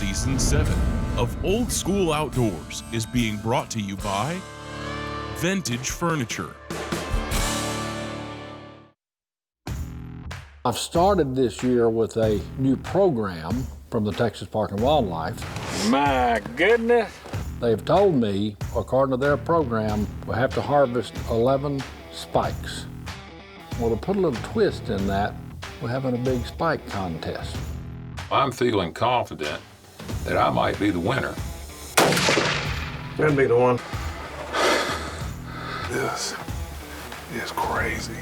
Season 7 of Old School Outdoors is being brought to you by Vintage Furniture. I've started this year with a new program from the Texas Park and Wildlife. My goodness. They've told me, according to their program, we have to harvest 11 spikes. Well, to put a little twist in that, we're having a big spike contest. I'm feeling confident that I might be the winner. I'd be the one. This is crazy.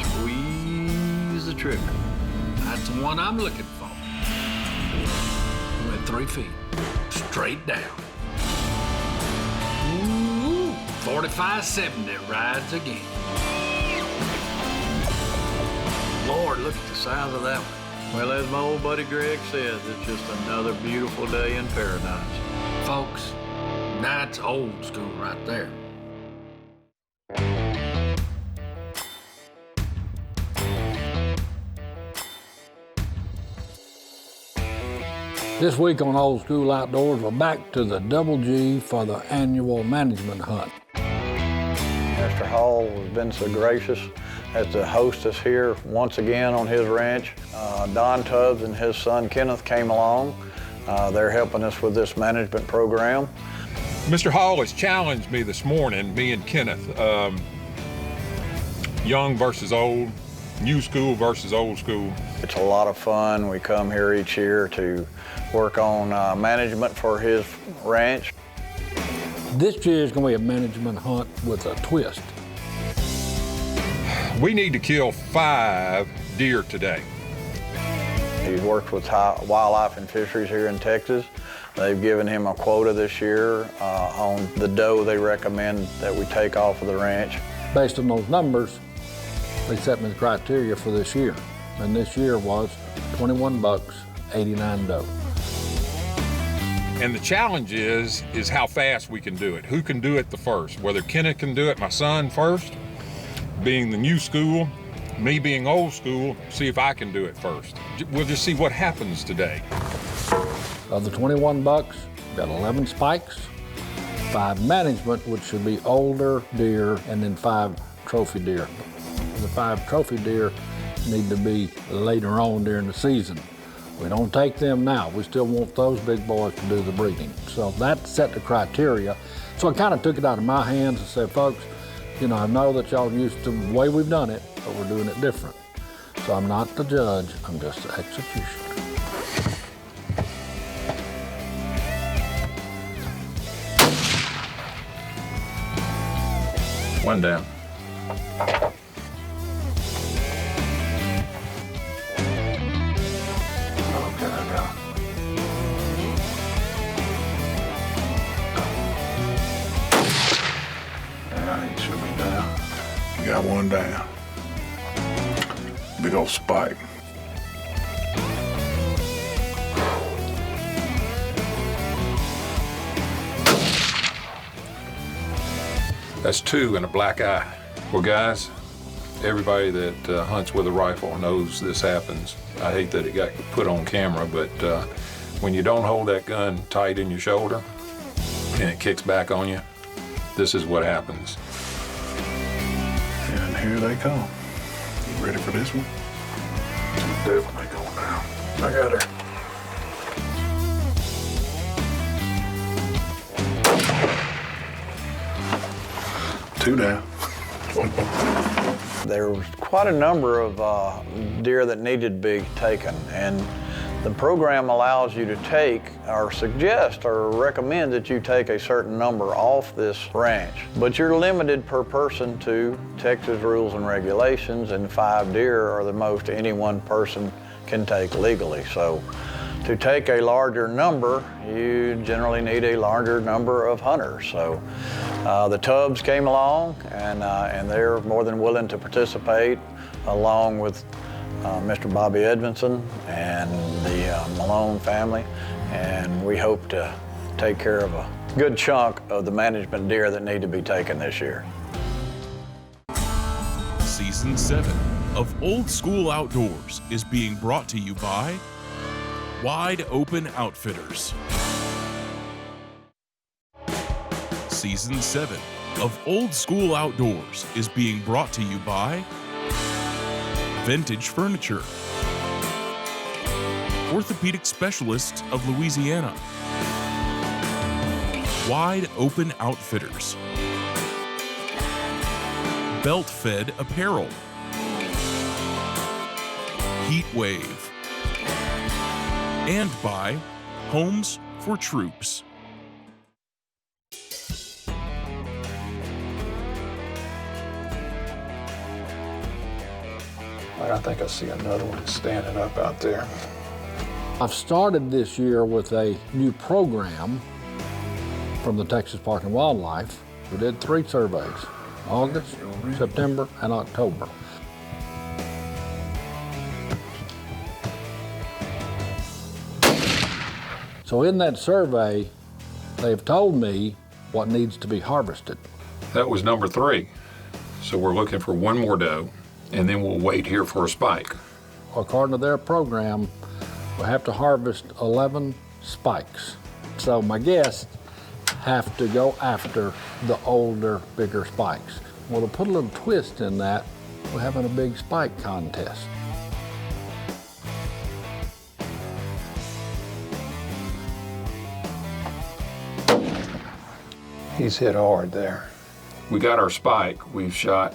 Squeeze the trigger. That's the one I'm looking for. Went 3 feet, straight down. Ooh, 45-70 rides again. Lord, look at the size of that one. Well, as my old buddy Greg says, it's just another beautiful day in paradise. Folks, that's old school right there. This week on Old School Outdoors, we're back to the Double G for the annual management hunt. Mr. Hall has been so gracious as to host us here once again on his ranch. Don Tubbs and his son Kenneth came along. They're helping us with this management program. Mr. Hall has challenged me this morning, me and Kenneth, young versus old, new school versus old school. It's a lot of fun. We come here each year to work on management for his ranch. This year is going to be a management hunt with a twist. We need to kill 5 deer today. He's worked with Wildlife and Fisheries here in Texas. They've given him a quota this year on the doe they recommend that we take off of the ranch. Based on those numbers, they set me the criteria for this year. And this year was 21 bucks, 89 doe. And the challenge is how fast we can do it. Who can do it the first? Whether Kenneth can do it, my son first, being the new school, me being old school, see if I can do it first. We'll just see what happens today. Of the 21 bucks, we got 11 spikes, 5 management, which should be older deer, and then 5 trophy deer. The 5 trophy deer need to be later on during the season. We don't take them now. We still want those big boys to do the breeding. So that set the criteria. So I kind of took it out of my hands and said, folks, you know, I know that y'all used to the way we've done it, but we're doing it different. So I'm not the judge, I'm just the executioner. One down. Got one down. Big old spike. That's 2 and a black eye. Well, guys, everybody that hunts with a rifle knows this happens. I hate that it got put on camera, but when you don't hold that gun tight in your shoulder and it kicks back on you, this is what happens. And here they come. You ready for this one? She's definitely going down. I got her. Two down. There was quite a number of deer that needed to be taken, and the program allows you to take or suggest or recommend that you take a certain number off this ranch. But you're limited per person to Texas rules and regulations, and 5 deer are the most any one person can take legally. So to take a larger number, you generally need a larger number of hunters. So the Tubbs came along, and they're more than willing to participate, along with Mr. Bobby Edmondson and the Malone family, and we hope to take care of a good chunk of the management deer that need to be taken this year. Season 7 of Old School Outdoors is being brought to you by Wide Open Outfitters. Season 7 of Old School Outdoors is being brought to you by Vintage Furniture, Orthopedic Specialists of Louisiana, Wide Open Outfitters, Belt Fed Apparel, Heat Wave, and by Homes for Troops. I think I see another one standing up out there. I've started this year with a new program from the Texas Park and Wildlife. We did 3 surveys, August, September, and October. So in that survey, they've told me what needs to be harvested. That was number 3. So we're looking for one more doe, and then we'll wait here for a spike. According to their program, we have to harvest 11 spikes. So my guests have to go after the older, bigger spikes. Well, to put a little twist in that, we're having a big spike contest. He's hit hard there. We got our spike. We've shot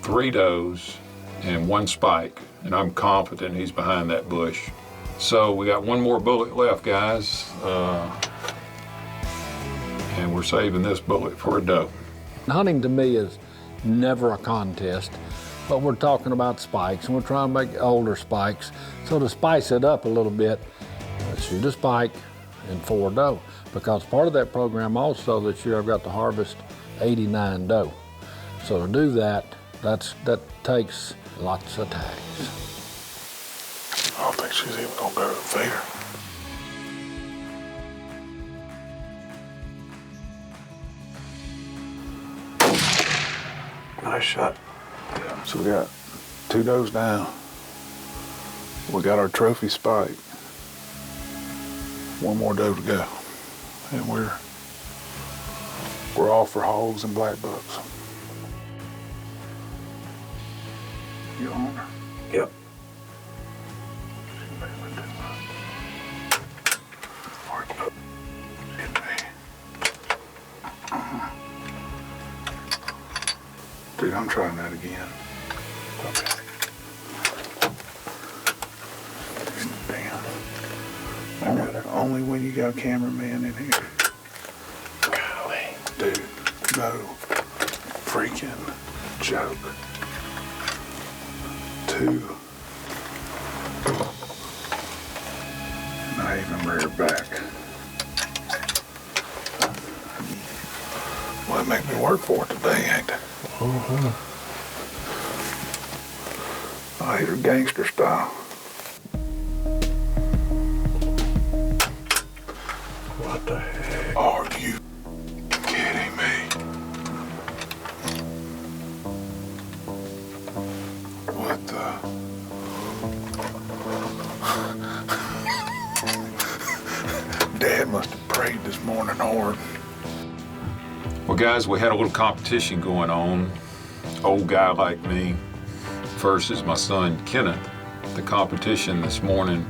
3 does and 1 spike, and I'm confident he's behind that bush. So we got one more bullet left, guys, and we're saving this bullet for a doe. Hunting to me is never a contest, but we're talking about spikes, and we're trying to make older spikes. So to spice it up a little bit, let's shoot a spike and 4 doe. Because part of that program also this year I've got to harvest 89 doe. So to do that, that takes lots of tags. I don't think she's even gonna go to the fair. Nice shot. So we got 2 does down. We got our trophy spike. 1 more doe to go. And we're off for hogs and black bucks. You on her? Yep. Dude, I'm trying that again. Okay. Damn. Only when you got a cameraman in here. Golly. Dude, no freaking joke. 2. Not even rear back. Well, it make me work for it today, ain't it? I hate her gangster style. What the heck? Are you kidding me? What the? Dad must have prayed this morning hard. Well, guys, we had a little competition going on. Old guy like me versus my son, Kenneth. The competition this morning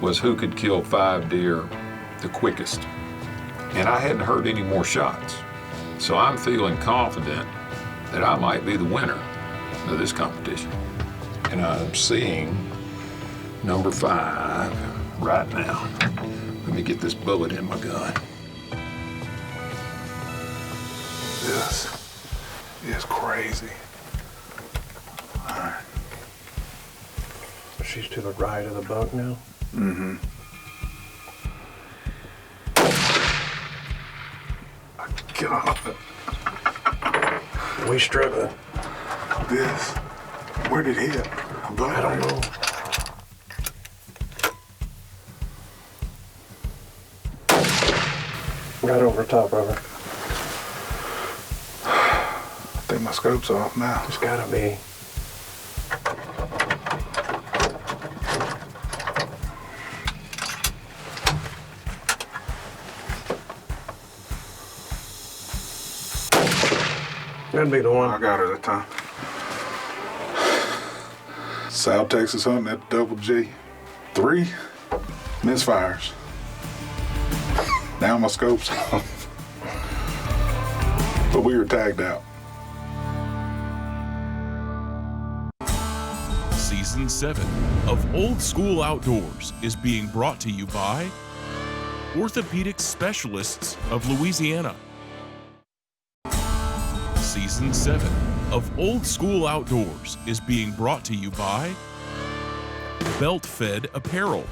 was who could kill 5 deer the quickest. And I hadn't heard any more shots. So I'm feeling confident that I might be the winner of this competition. And I'm seeing number 5 right now. Let me get this bullet in my gun. This is crazy. All right. She's to the right of the buck now? Mm-hmm. God. We struggling. This. Where did it hit? I don't know. Right over top of her. I think my scope's off now. It's gotta be. That'd be the I one. got her that time. South Texas hunting at Double G. 3 misfires. Now my scope's off. But we were tagged out. Season 7 of Old School Outdoors is being brought to you by Orthopedic Specialists of Louisiana. Season 7 of Old School Outdoors is being brought to you by Belt Fed Apparel.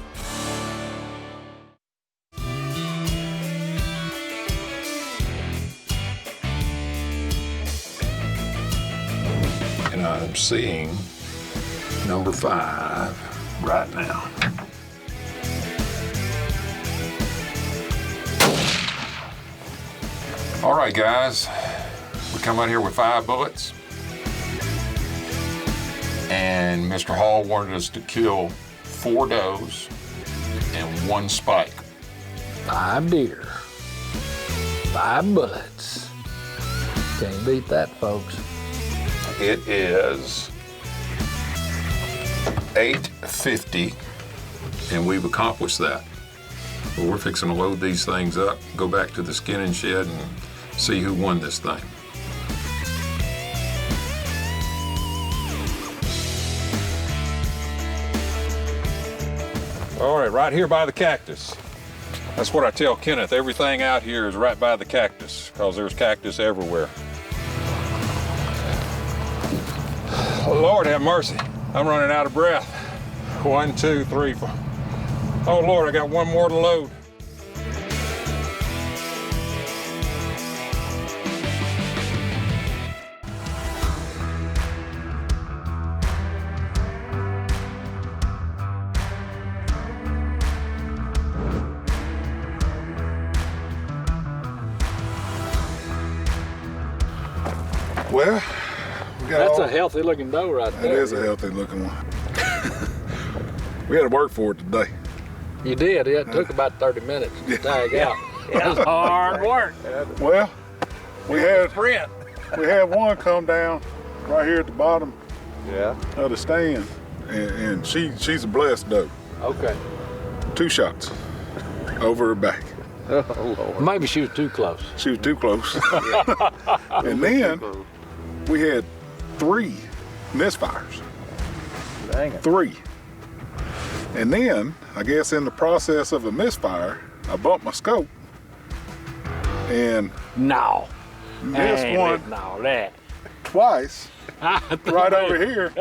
And I'm seeing number 5 right now. All right, guys, we come out here with 5 bullets, and Mr. Hall wanted us to kill 4 does and 1 spike. 5 deer, 5 bullets. Can't beat that, folks. It is 8:50, and we've accomplished that. But we're fixing to load these things up, go back to the skinning shed, and see who won this thing. All right, right here by the cactus. That's what I tell Kenneth. Everything out here is right by the cactus, because there's cactus everywhere. Oh, Lord have mercy. I'm running out of breath. 1, 2, 3, 4. Oh, Lord, I got 1 more to load. Well, we got That's all, a healthy looking doe right That there. is a healthy looking one. We had to work for it today. You did. It took about 30 minutes to tag out. That's hard work. Well, we had one come down right here at the bottom of the stand, and she's a blessed doe. Okay. 2 shots over her back. Maybe she was too close. She was too close. And then we had 3 misfires. Dang it. 3. And then, I guess in the process of a misfire, I bumped my scope and No. missed one No, that. twice right over here.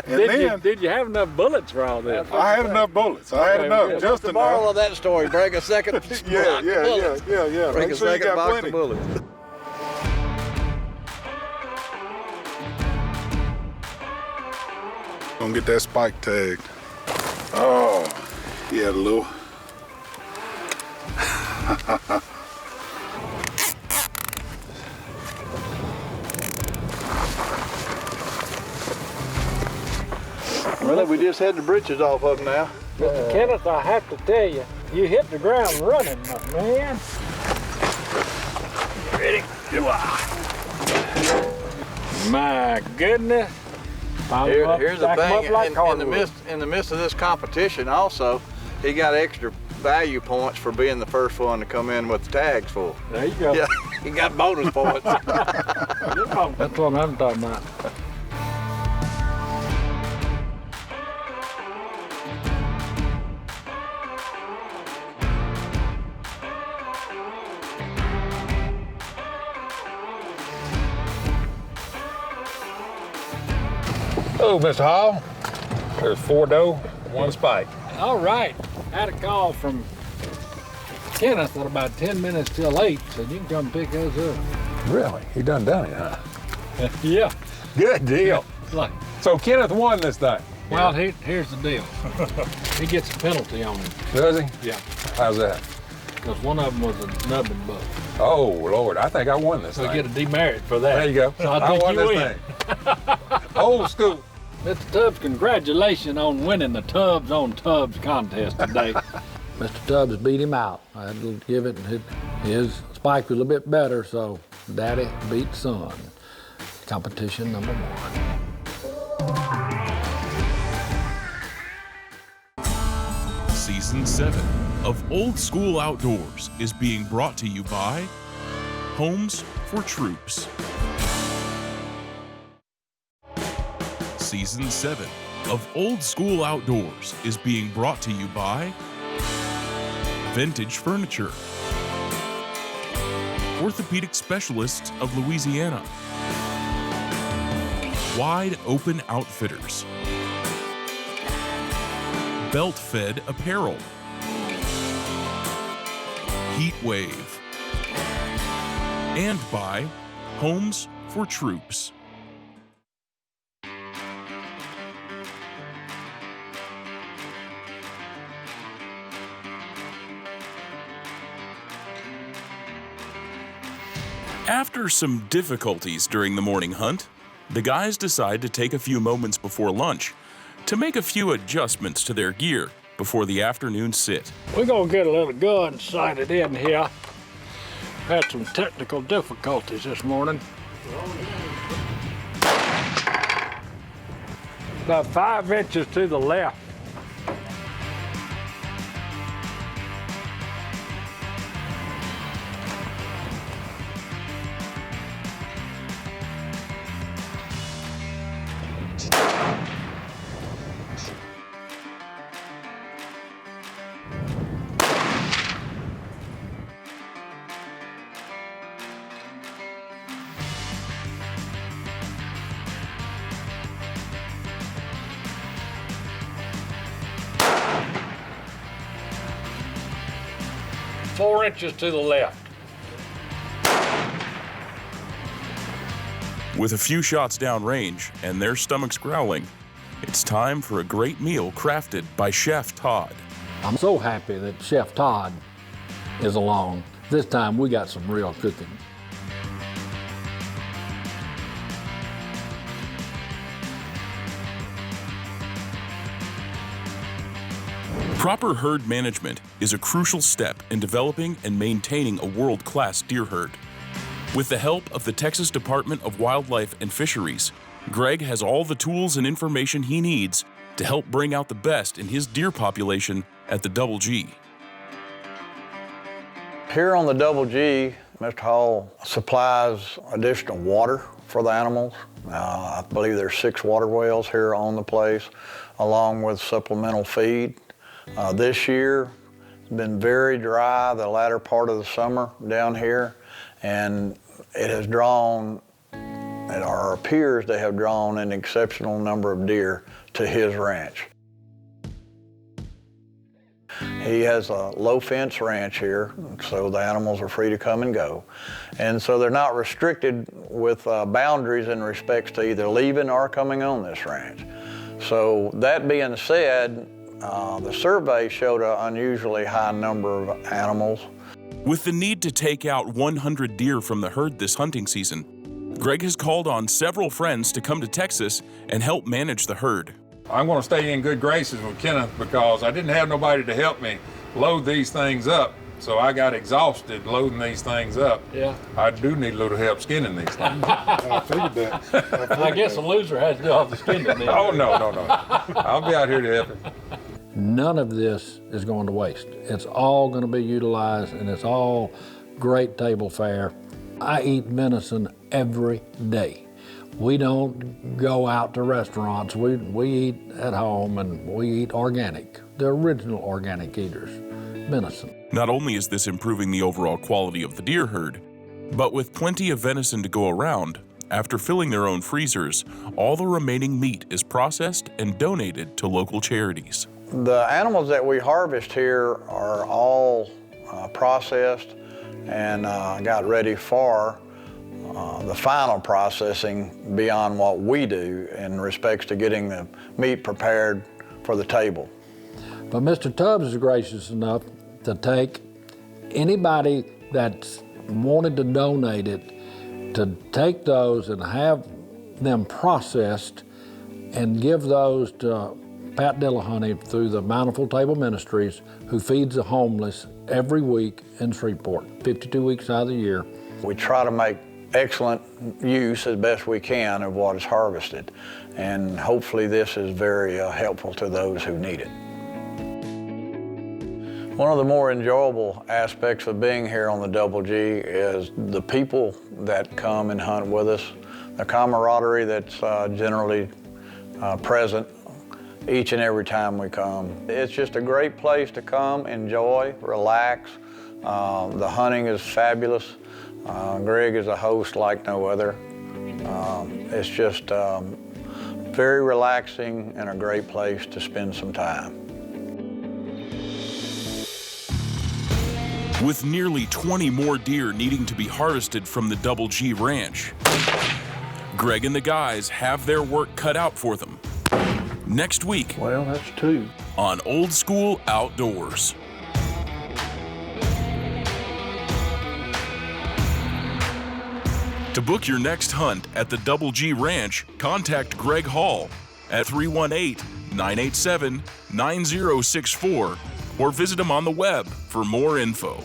And Did you have enough bullets for all this? I had enough bullets. I had enough, good. just The moral enough. of that story, break a second Yeah. Break Make a sure you second got box plenty. of bullets. Gonna get that spike tagged. Oh, he had a little. Really, we just had the britches off of them now. Mr. Kenneth, I have to tell you, you hit the ground running, my man. Ready? My goodness. Here's the Stack 'em thing, up like in hardwood. the midst of this competition also, he got extra value points for being the first one to come in with the tags full. There you go. Yeah, he got bonus points. That's what I'm talking about. Oh, Mr. Hall, there's 4 doe, 1 spike. All right. Had a call from Kenneth at about 10 minutes till 8. Said you can come pick us up. Really? He done it, huh? Yeah. Good deal. Like, So Kenneth won this thing. well, here's the deal. He gets a penalty on him. Does he? Yeah. How's that? Because one of them was a nubbin buck. Oh, Lord, I think I won this So thing. you get a demerit for that. There you go. So I think won you this win. thing. Old school. Mr. Tubbs, congratulations on winning the Tubbs on Tubbs contest today. Mr. Tubbs beat him out. I had to give it, his spike was a little bit better, so Daddy beat son. competition number 1. Season 7 of Old School Outdoors is being brought to you by Homes for Troops. Season 7 of Old School Outdoors is being brought to you by Vintage Furniture, Orthopedic Specialists of Louisiana, Wide Open Outfitters, Belt Fed Apparel, Heat Wave, and by Homes for Troops. After some difficulties during the morning hunt, the guys decide to take a few moments before lunch to make a few adjustments to their gear before the afternoon sit. We're gonna get a little gun sighted in here. Had some technical difficulties this morning. About 5 inches to the left. Four inches to the left. With a few shots downrange and their stomachs growling, it's time for a great meal crafted by Chef Todd. I'm so happy that Chef Todd is along. This time we got some real cooking. Proper herd management is a crucial step in developing and maintaining a world-class deer herd. With the help of the Texas Department of Wildlife and Fisheries, Greg has all the tools and information he needs to help bring out the best in his deer population at the Double G. Here on the Double G, Mr. Hall supplies additional water for the animals. I believe there's 6 water wells here on the place, along with supplemental feed. This year, it's been very dry the latter part of the summer down here, and it has drawn, it appears to have drawn an exceptional number of deer to his ranch. He has a low fence ranch here, so the animals are free to come and go. And so they're not restricted with boundaries in respects to either leaving or coming on this ranch. So that being said, the survey showed an unusually high number of animals. With the need to take out 100 deer from the herd this hunting season, Greg has called on several friends to come to Texas and help manage the herd. I'm going to stay in good graces with Kenneth because I didn't have nobody to help me load these things up. So I got exhausted loading these things up. Yeah. I do need a little help skinning these things. I figured that. I guess the loser has to do all the skinning then. Oh, no. I'll be out here to help him. None of this is going to waste. It's all going to be utilized, and it's all great table fare. I eat venison every day. We don't go out to restaurants. We eat at home, and we eat organic, the original organic eaters, venison. Not only is this improving the overall quality of the deer herd, but with plenty of venison to go around, after filling their own freezers, all the remaining meat is processed and donated to local charities. The animals that we harvest here are all processed and got ready for the final processing beyond what we do in respects to getting the meat prepared for the table. But Mr. Tubbs is gracious enough to take anybody that's wanted to donate it, to take those and have them processed and give those to Pat Dillahunty through the Bountiful Table Ministries, who feeds the homeless every week in Shreveport, 52 weeks out of the year. We try to make excellent use as best we can of what is harvested. And hopefully this is very helpful to those who need it. One of the more enjoyable aspects of being here on the Double G is the people that come and hunt with us, the camaraderie that's generally present each and every time we come. It's just a great place to come, enjoy, relax. The hunting is fabulous. Greg is a host like no other. It's just very relaxing and a great place to spend some time. With nearly 20 more deer needing to be harvested from the Double G Ranch, Greg and the guys have their work cut out for them. Next week, Well, that's 2. on Old School Outdoors. To book your next hunt at the Double G Ranch, contact Greg Hall at 318-987-9064 or visit him on the web for more info.